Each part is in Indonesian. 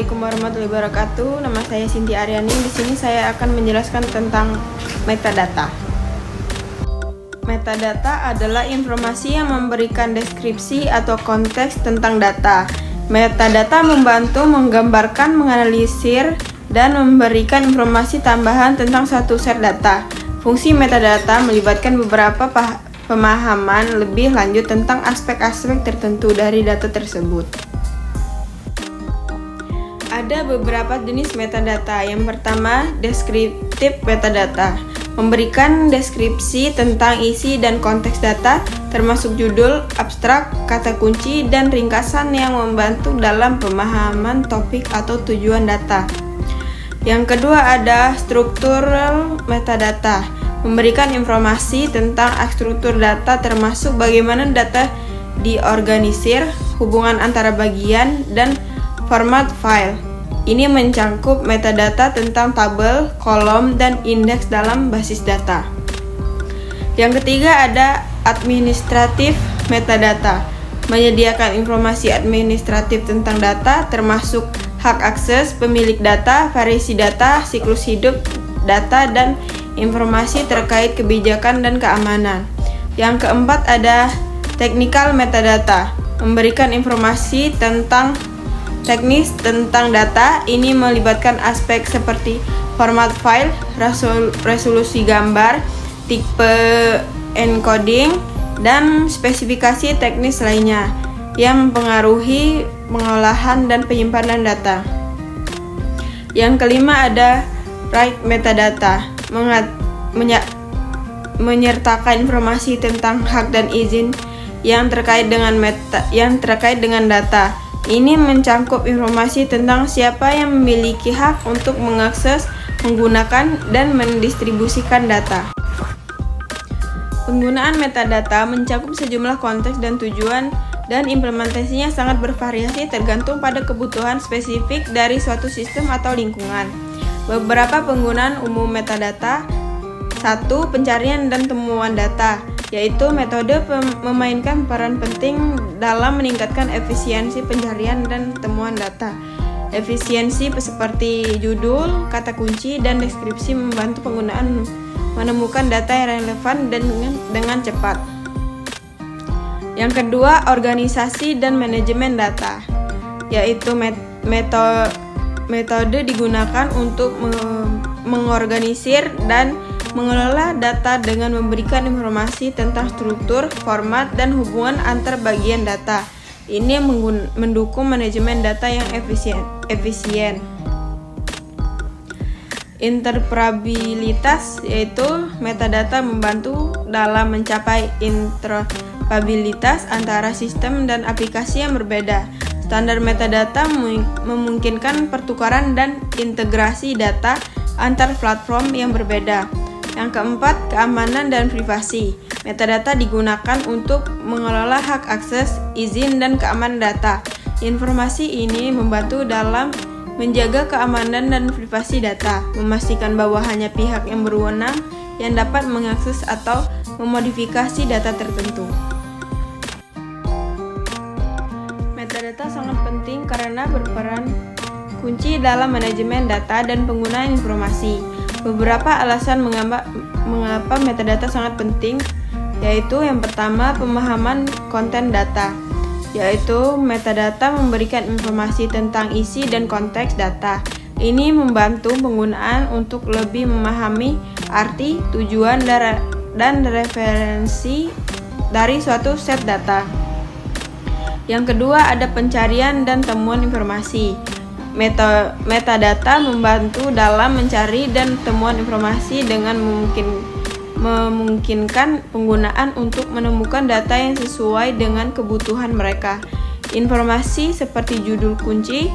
Assalamualaikum warahmatullahi wabarakatuh. Nama saya Sinti Aryani. Di sini saya akan menjelaskan tentang metadata. Metadata adalah informasi yang memberikan deskripsi atau konteks tentang data. Metadata membantu menggambarkan, menganalisir, dan memberikan informasi tambahan tentang suatu set data. Fungsi metadata melibatkan beberapa pemahaman lebih lanjut tentang aspek-aspek tertentu dari data tersebut. Ada beberapa jenis metadata. Yang pertama, deskriptif metadata. Memberikan deskripsi tentang isi dan konteks data, termasuk judul, abstrak, kata kunci, dan ringkasan yang membantu dalam pemahaman topik atau tujuan data. Yang kedua ada struktural metadata. Memberikan informasi tentang struktur data, termasuk bagaimana data diorganisir, hubungan antara bagian, dan format file. Ini mencakup metadata tentang tabel, kolom, dan indeks dalam basis data. Yang ketiga ada administratif metadata. Menyediakan informasi administratif tentang data, termasuk hak akses, pemilik data, variasi data, siklus hidup data, dan informasi terkait kebijakan dan keamanan. Yang keempat ada technical metadata. Memberikan informasi tentang teknis tentang data. Ini melibatkan aspek seperti format file, resolusi gambar, tipe encoding, dan spesifikasi teknis lainnya yang mempengaruhi pengolahan dan penyimpanan data. Yang kelima ada right metadata. Menyertakan informasi tentang hak dan izin yang terkait dengan data. Ini mencakup informasi tentang siapa yang memiliki hak untuk mengakses, menggunakan, dan mendistribusikan data. Penggunaan metadata mencakup sejumlah konteks dan tujuan, dan implementasinya sangat bervariasi tergantung pada kebutuhan spesifik dari suatu sistem atau lingkungan. Beberapa penggunaan umum metadata. 1. Pencarian dan temuan data, yaitu metode memainkan peran penting dalam meningkatkan efisiensi pencarian dan temuan data. Efisiensi seperti judul, kata kunci, dan deskripsi membantu penggunaan menemukan data yang relevan dan dengan cepat. Yang kedua, organisasi dan manajemen data, yaitu metode digunakan untuk mengorganisir dan mengelola data dengan memberikan informasi tentang struktur, format, dan hubungan antar bagian data. Ini mendukung manajemen data yang efisien. Interoperabilitas, yaitu metadata membantu dalam mencapai interoperabilitas antara sistem dan aplikasi yang berbeda. Standar metadata memungkinkan pertukaran dan integrasi data antar platform yang berbeda. Yang keempat, keamanan dan privasi. Metadata digunakan untuk mengelola hak akses, izin, dan keamanan data. Informasi ini membantu dalam menjaga keamanan dan privasi data, memastikan bahwa hanya pihak yang berwenang yang dapat mengakses atau memodifikasi data tertentu. Metadata sangat penting karena berperan kunci dalam manajemen data dan penggunaan informasi. Beberapa alasan mengapa metadata sangat penting, yaitu yang pertama, pemahaman konten data, yaitu metadata memberikan informasi tentang isi dan konteks data. Ini membantu penggunaan untuk lebih memahami arti, tujuan, dan referensi dari suatu set data. Yang kedua ada pencarian dan temuan informasi. Metadata membantu dalam mencari dan temuan informasi dengan memungkinkan penggunaan untuk menemukan data yang sesuai dengan kebutuhan mereka. Informasi seperti judul kunci,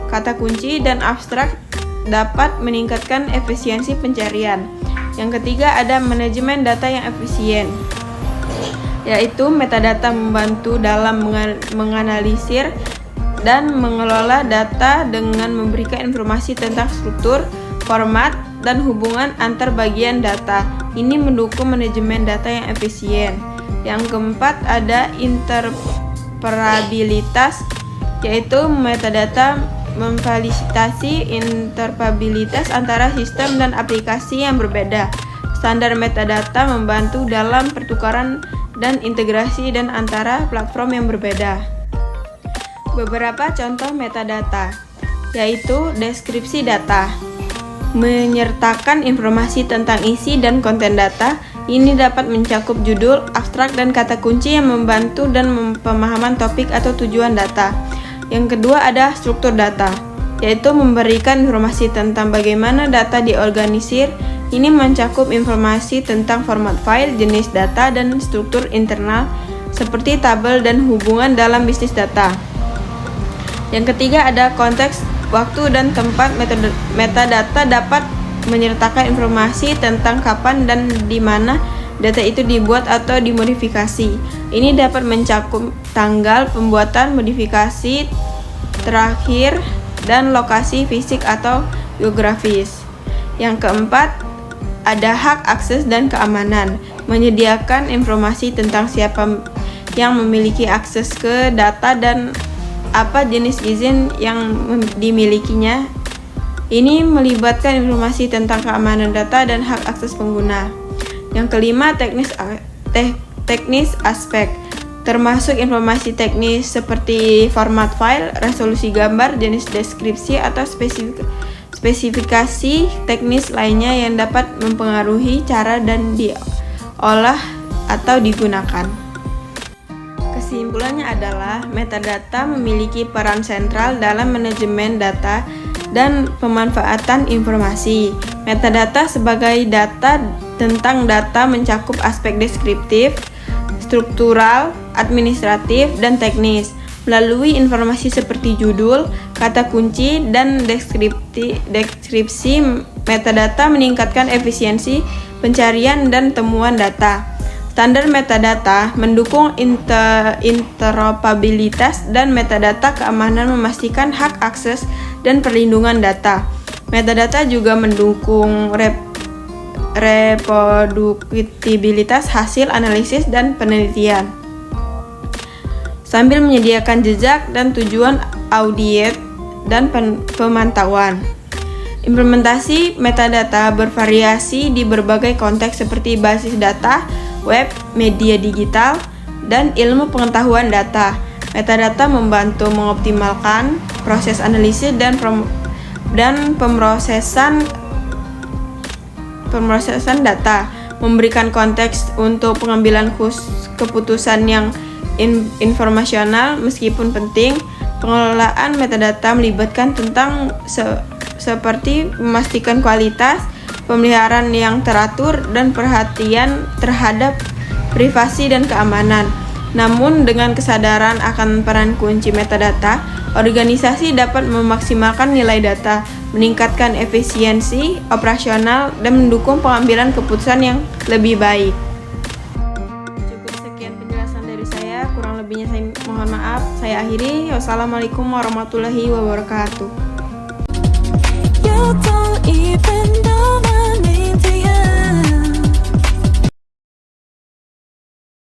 kata kunci, dan abstrak dapat meningkatkan efisiensi pencarian. Yang ketiga ada manajemen data yang efisien, yaitu metadata membantu dalam menganalisir dan mengelola data dengan memberikan informasi tentang struktur, format, dan hubungan antar bagian data. Ini mendukung manajemen data yang efisien. Yang keempat ada interoperabilitas, yaitu metadata memfasilitasi interoperabilitas antara sistem dan aplikasi yang berbeda. Standar metadata membantu dalam pertukaran dan integrasi dan antara platform yang berbeda. Beberapa contoh metadata, yaitu deskripsi data, menyertakan informasi tentang isi dan konten data. Ini dapat mencakup judul, abstrak, dan kata kunci yang membantu dan pemahaman topik atau tujuan data. Yang kedua ada struktur data, yaitu memberikan informasi tentang bagaimana data diorganisir. Ini mencakup informasi tentang format file, jenis data, dan struktur internal seperti tabel dan hubungan dalam bisnis data. Yang ketiga ada konteks, waktu, dan tempat. Metadata dapat menyertakan informasi tentang kapan dan di mana data itu dibuat atau dimodifikasi. Ini dapat mencakup tanggal pembuatan, modifikasi terakhir, dan lokasi fisik atau geografis. Yang keempat, ada hak akses dan keamanan, menyediakan informasi tentang siapa yang memiliki akses ke data dan apa jenis izin yang dimilikinya. Ini melibatkan informasi tentang keamanan data dan hak akses pengguna. Yang kelima, teknis aspek, termasuk informasi teknis seperti format file, resolusi gambar, jenis deskripsi, atau spesifikasi teknis lainnya yang dapat mempengaruhi cara dan diolah atau digunakan. Kesimpulannya adalah metadata memiliki peran sentral dalam manajemen data dan pemanfaatan informasi. Metadata sebagai data tentang data mencakup aspek deskriptif, struktural, administratif, dan teknis. Melalui informasi seperti judul, kata kunci, dan deskripsi, metadata meningkatkan efisiensi pencarian dan temuan data. Standar metadata mendukung interoperabilitas dan metadata keamanan, memastikan hak akses dan perlindungan data. Metadata juga mendukung reproducibilitas hasil analisis dan penelitian, sambil menyediakan jejak dan tujuan audit dan pemantauan. Implementasi metadata bervariasi di berbagai konteks seperti basis data, web, media digital, dan ilmu pengetahuan data. Metadata membantu mengoptimalkan proses analisis dan pemrosesan data, memberikan konteks untuk pengambilan keputusan yang informasional meskipun penting. Pengelolaan metadata melibatkan tentang seperti memastikan kualitas, pemeliharaan yang teratur, dan perhatian terhadap privasi dan keamanan. Namun dengan kesadaran akan peran kunci metadata, organisasi dapat memaksimalkan nilai data, meningkatkan efisiensi operasional, dan mendukung pengambilan keputusan yang lebih baik. Cukup sekian penjelasan dari saya, kurang lebihnya saya mohon maaf. Saya akhiri. Wassalamualaikum warahmatullahi wabarakatuh. You don't even know